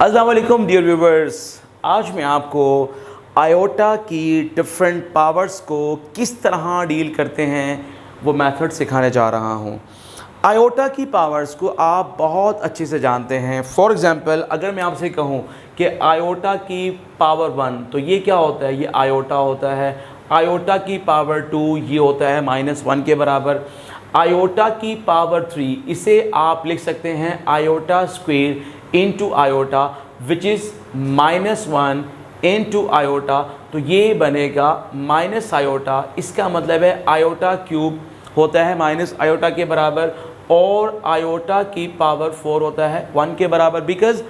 अस्सलाम वालेकुम dear viewers, आज मैं आपको आयोटा की डिफरेंट पावर्स को किस तरह डील करते हैं वो मेथड सिखाने जा रहा हूँ। आयोटा की पावर्स को आप बहुत अच्छे से जानते हैं। फॉर एग्ज़ाम्पल अगर मैं आपसे कहूँ कि आयोटा की पावर 1 तो ये क्या होता है, ये आयोटा होता है। आयोटा की पावर 2 ये होता है -1 के बराबर। आयोटा की पावर 3 इसे आप लिख सकते हैं iota square into iota which is -1 into iota, तो ये बनेगा माइनस आयोटा। इसका मतलब है आयोटा क्यूब होता है माइनस आयोटा के बराबर और आयोटा की पावर 4 होता है 1 के बराबर। बिकॉज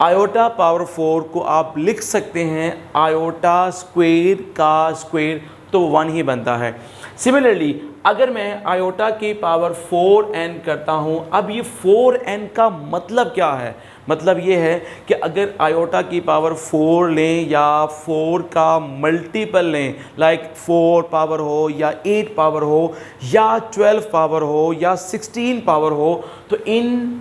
आयोटा पावर 4 को आप लिख सकते हैं आयोटा स्क्वेयर का स्क्वेयर, तो 1 ही बनता है। सिमिलरली अगर मैं आयोटा की पावर 4n करता हूँ, अब ये 4n का मतलब क्या है? मतलब ये है कि अगर आयोटा की पावर 4 लें या 4 का मल्टीपल लें, लाइक 4 पावर हो या 8 पावर हो या 12 पावर हो या 16 पावर हो, तो इन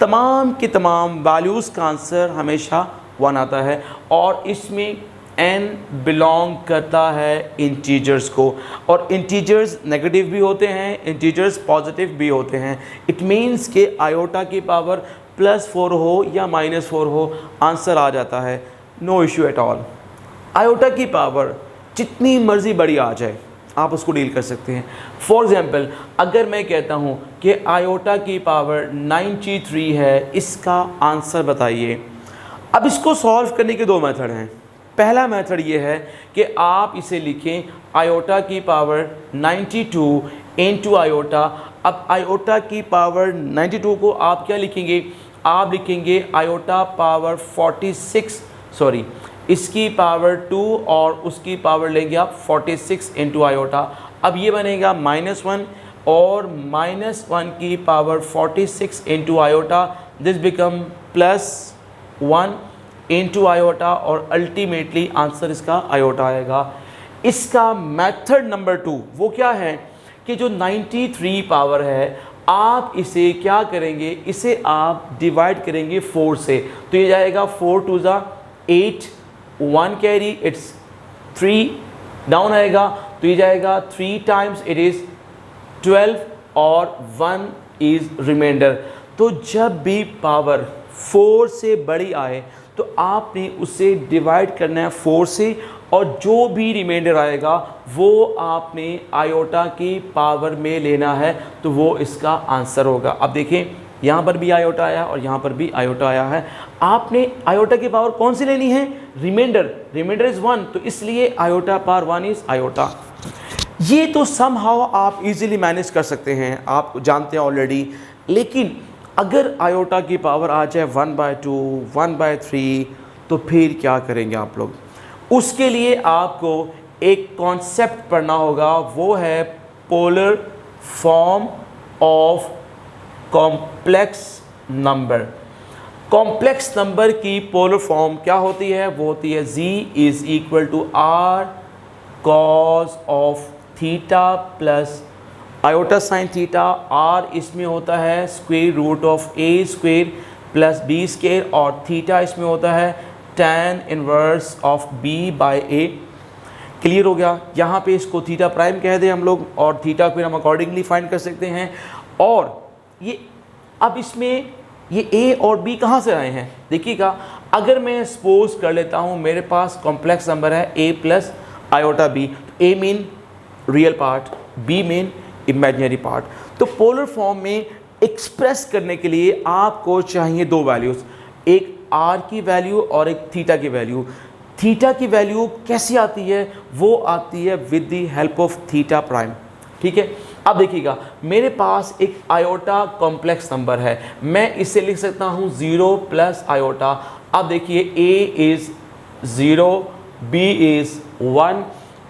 तमाम के तमाम वैल्यूज़ का आंसर हमेशा 1 आता है। और इसमें n बिलोंग करता है इंटीजर्स को, और इंटीजर्स नेगेटिव भी होते हैं, इंटीजर्स पॉजिटिव भी होते हैं। इट मीन्स कि आयोटा की पावर +4 हो या -4 हो, आंसर आ जाता है, no issue at all. Iota की पावर जितनी मर्ज़ी बड़ी आ जाए आप उसको डील कर सकते हैं। फॉर एग्ज़ाम्पल अगर मैं कहता हूँ कि आयोटा की पावर 93 है, इसका आंसर बताइए। अब इसको सॉल्व करने के दो मेथड हैं। पहला मेथड ये है कि आप इसे लिखें आयोटा की पावर 92 इंटू आयोटा। अब आयोटा की पावर 92 को आप क्या लिखेंगे? आप लिखेंगे आयोटा पावर 46, सॉरी इसकी पावर 2 और उसकी पावर लेंगे आप 46 इंटू आयोटा। अब ये बनेगा -1 और -1 की power 46 into iota, this become +1 into iota और अल्टीमेटली आंसर इसका आयोटा आएगा। इसका मेथड नंबर 2 वो क्या है कि जो 93 पावर है आप इसे क्या करेंगे, इसे आप डिवाइड करेंगे 4 से, तो ये जाएगा 4 2 8, 1 कैरी इट्स 3 डाउन आएगा, तो ये जाएगा 3 टाइम्स इट इज़ 12 और 1 इज़ रिमाइंडर। तो जब भी पावर 4 से बड़ी आए तो आपने उसे डिवाइड करना है 4 से, और जो भी रिमाइंडर आएगा वो आपने आयोटा की पावर में लेना है, तो वो इसका आंसर होगा। अब देखें यहाँ पर भी आयोटा आया और यहाँ पर भी आयोटा आया है। आपने आयोटा की पावर कौन सी लेनी है? रिमाइंडर। रिमाइंडर इज़ 1, तो इसलिए आयोटा पावर 1 इज़ आयोटा। ये तो समहाउ आप इजीली मैनेज कर सकते हैं, आप जानते हैं ऑलरेडी। लेकिन अगर आयोटा की पावर आ जाए 1/2, 1/3, तो फिर क्या करेंगे आप लोग? उसके लिए आपको एक कॉन्सेप्ट पढ़ना होगा, वो है polar form of complex number. Complex number की पोलर फॉर्म क्या होती है? वो होती है z = r cos of theta plus iota sine theta. r इसमें होता है square root of a square plus b square, और थीटा इसमें होता है tan inverse of b bye a। Clear हो गया? यहाँ पे इसको थीटा प्राइम कह दें हम लोग, और थीटा को हम अकॉर्डिंगली फाइंड कर सकते हैं। और ये अब इसमें ये a और b कहाँ से आए हैं? देखिएगा, अगर मैं सपोज कर लेता हूँ मेरे पास कॉम्प्लेक्स नंबर है a प्लस आयोटा b, तो a mean real part, b mean imaginary part. तो पोलर फॉर्म में एक्सप्रेस करने के लिए आपको चाहिए दो वैल्यूज़, एक r की वैल्यू और एक थीटा की वैल्यू। थीटा की वैल्यू कैसी आती है? वो आती है with the help of theta prime. ठीक है, अब देखिएगा मेरे पास एक आयोटा कॉम्प्लेक्स नंबर है, मैं इसे लिख सकता हूँ 0 प्लस आयोटा। अब देखिए a इज़ 0, b इज़ 1।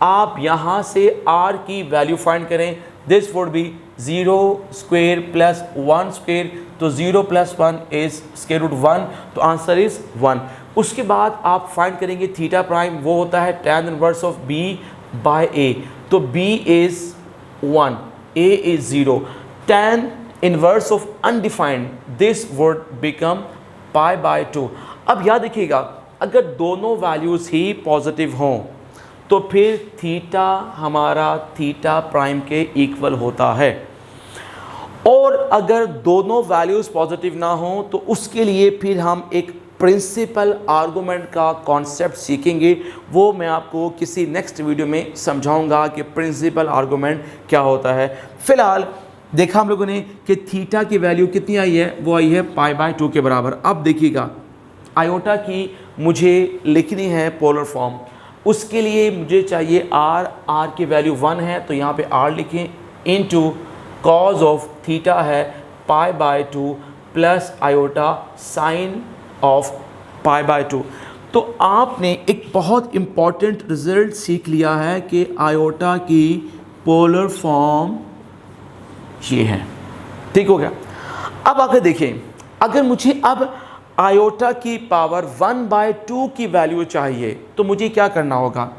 आप यहाँ से r की वैल्यू फाइंड करें, this would B 0 square plus 1 square, तो 0 प्लस 1 इज़ स्क्वायर रूट 1, तो आंसर इज़ 1। उसके बाद आप फाइंड करेंगे थीटा प्राइम, वो होता है tan inverse of b bye a, तो b is 1, a is 0। tan inverse of undefined, this would become pi by 2। अब याद रखिएगा, अगर दोनों वैल्यूज़ ही पॉजिटिव हों तो फिर थीटा हमारा थीटा प्राइम के इक्वल होता है, और अगर दोनों वैल्यूज़ पॉजिटिव ना हो तो उसके लिए फिर हम एक प्रिंसिपल आर्गुमेंट का कॉन्सेप्ट सीखेंगे। वो मैं आपको किसी नेक्स्ट वीडियो में समझाऊंगा कि प्रिंसिपल आर्गुमेंट क्या होता है। फ़िलहाल देखा हम लोगों ने कि थीटा की वैल्यू कितनी आई है, वो आई है π/2 के बराबर। अब देखिएगा, आयोटा की मुझे लिखनी है पोलर फॉर्म, उसके लिए मुझे चाहिए r की वैल्यू 1 है तो यहाँ पे r लिखें, इनटू कॉज ऑफ थीटा है π/2 प्लस आयोटा साइन ऑफ π/2। तो आपने एक बहुत इम्पॉर्टेंट रिजल्ट सीख लिया है कि आयोटा की पोलर फॉर्म ये है। ठीक हो गया। अब आकर देखें, अगर मुझे अब आयोटा की पावर 1/2 की वैल्यू चाहिए तो मुझे क्या करना होगा,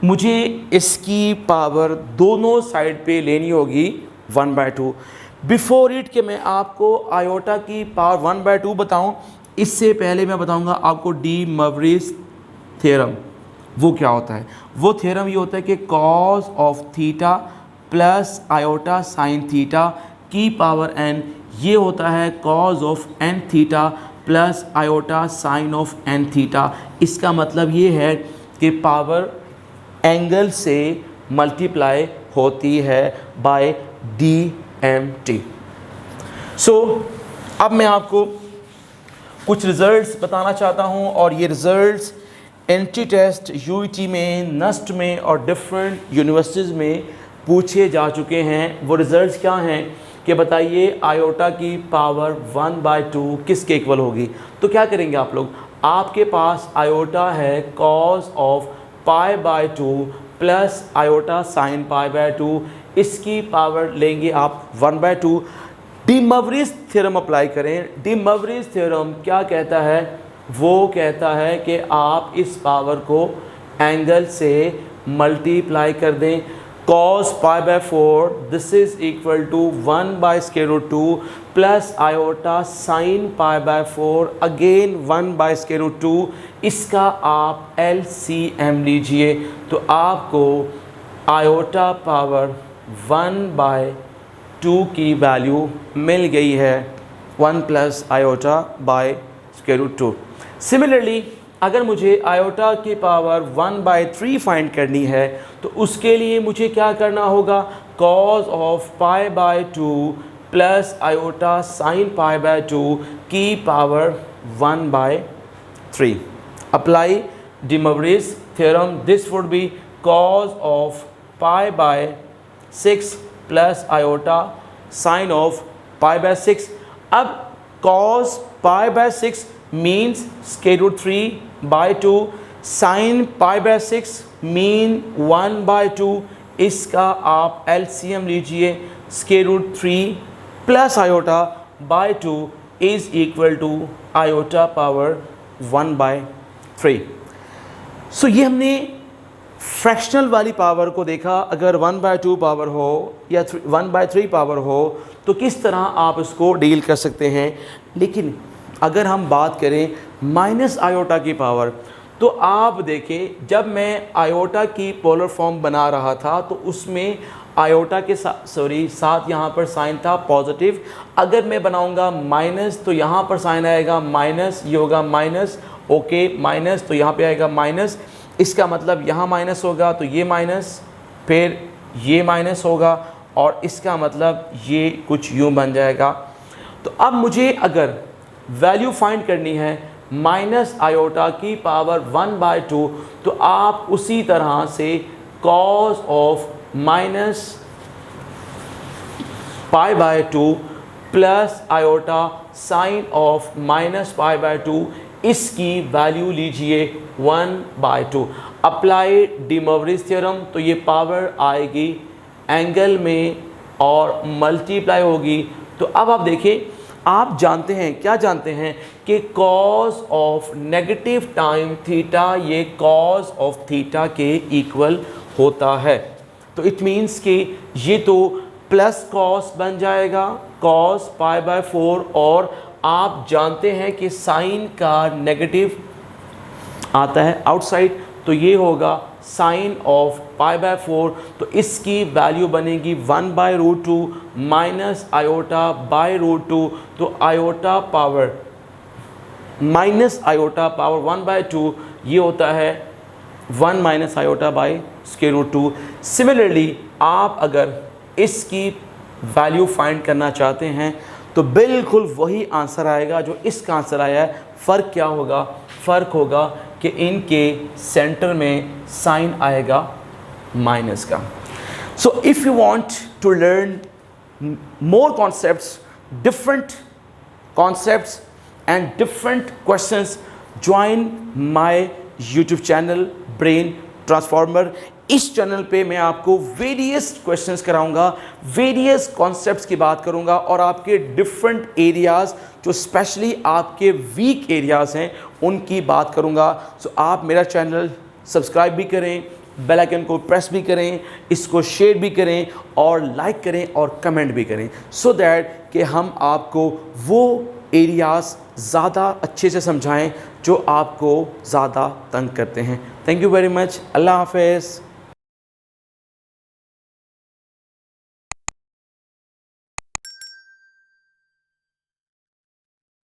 मुझे इसकी पावर दोनों साइड पे लेनी होगी 1/2। बिफोर इट कि मैं आपको आयोटा की पावर 1/2 बताऊं, इससे पहले मैं बताऊंगा आपको डी मवरिस थ्योरम। वो क्या होता है? वो थ्योरम ये होता है कि cos of theta plus iota sine theta की पावर n, ये होता है cos of n theta plus iota sine of n theta. इसका मतलब ये है कि पावर एंगल से मल्टीप्लाई होती है बाय DMT। सो अब मैं आपको कुछ रिज़ल्ट्स बताना चाहता हूं, और ये रिज़ल्ट्स एंट्री टेस्ट UET में, नस्ट में और डिफरेंट यूनिवर्सिटीज़ में पूछे जा चुके हैं। वो रिज़ल्ट्स क्या हैं कि बताइए आयोटा की पावर 1/2 किसके इक्वल होगी। तो क्या करेंगे आप लोग, आपके पास आयोटा है cos of π/2 plus iota sine π/2, इसकी पावर लेंगे आप 1/2। डी मवरिस थ्योरम अप्लाई करें। डी मवरिस थ्योरम क्या कहता है? वो कहता है कि आप इस पावर को एंगल से मल्टीप्लाई कर दें। cos π/4 this is equal to 1/√2 plus iota sine π/4 again 1/√2। इसका आप LCM लीजिए तो आपको आयोटा पावर 1/2 की वैल्यू मिल गई है 1 प्लस आयोटा /√2। सिमिलरली अगर मुझे आयोटा की पावर 1/3 फाइंड करनी है तो उसके लिए मुझे क्या करना होगा, cos of π/2 plus iota sine π/2 की power 1/3। Apply de Moivre's theorem, this would be cos of π/6 plus iota sine of π/6। अब cos π/6 means √3/2, साइन π/6 मीन 1/2। इसका आप LCM लीजिए, √3 plus iota /2 is equal to iota power 1/3। So ये हमने fractional वाली power को देखा। अगर 1/2 पावर हो या 1/3 पावर हो तो किस तरह आप इसको डील कर सकते हैं। लेकिन अगर हम बात करें माइनस आयोटा की पावर, तो आप देखें जब मैं आयोटा की पोलर फॉर्म बना रहा था तो उसमें आयोटा के साथ यहाँ पर साइन था पॉजिटिव। अगर मैं बनाऊँगा माइनस तो यहाँ पर साइन आएगा माइनस, ये होगा माइनस, ओके माइनस, तो यहाँ पे आएगा माइनस। इसका मतलब यहाँ माइनस होगा तो ये माइनस, फिर ये माइनस होगा, और इसका मतलब ये कुछ यूँ बन जाएगा। तो अब मुझे अगर वैल्यू फाइंड करनी है माइनस आयोटा की पावर 1/2, तो आप उसी तरह से cos of minus π/2 plus iota sine of minus π/2, इसकी वैल्यू लीजिए 1/2। अप्लाई डी मवरिस थ्योरम, तो ये पावर आएगी एंगल में और मल्टीप्लाई होगी। तो अब आप देखिए, आप जानते हैं, क्या जानते हैं कि cos of negative time theta ये कॉस ऑफ थीटा के इक्वल होता है। तो इट मीन्स कि ये तो प्लस कॉस बन जाएगा, कॉस π/4, और आप जानते हैं कि साइन का नेगेटिव आता है आउटसाइड, तो ये होगा साइन ऑफ π/4, तो इसकी वैल्यू बनेगी 1/√2 माइनस आयोटा बाय √2, तो iota power minus iota power 1/2 ये होता है 1 माइनस आयोटा बाय √2। सिमिलरली आप अगर इसकी वैल्यू फाइंड करना चाहते हैं तो बिल्कुल वही आंसर आएगा जो इसका आंसर आया है। फ़र्क क्या होगा? फ़र्क होगा कि इनके सेंटर में साइन आएगा माइनस का। So if you want to learn more concepts, different concepts and different questions, join my YouTube channel Brain Transformer। इस चैनल पे मैं आपको वेरियस क्वेश्चंस कराऊंगा, वेरियस कॉन्सेप्ट्स की बात करूंगा और आपके डिफरेंट एरियाज़ जो स्पेशली आपके वीक एरियाज़ हैं उनकी बात करूंगा। सो आप मेरा चैनल सब्सक्राइब भी करें, बेल आइकन को प्रेस भी करें, इसको शेयर भी करें और लाइक करें और कमेंट भी करें, सो दैट कि हम आपको वो एरियाज़ ज़्यादा अच्छे से समझाएं जो आपको ज़्यादा तंग करते हैं। Thank you very much. अल्लाह हाफ़िज़।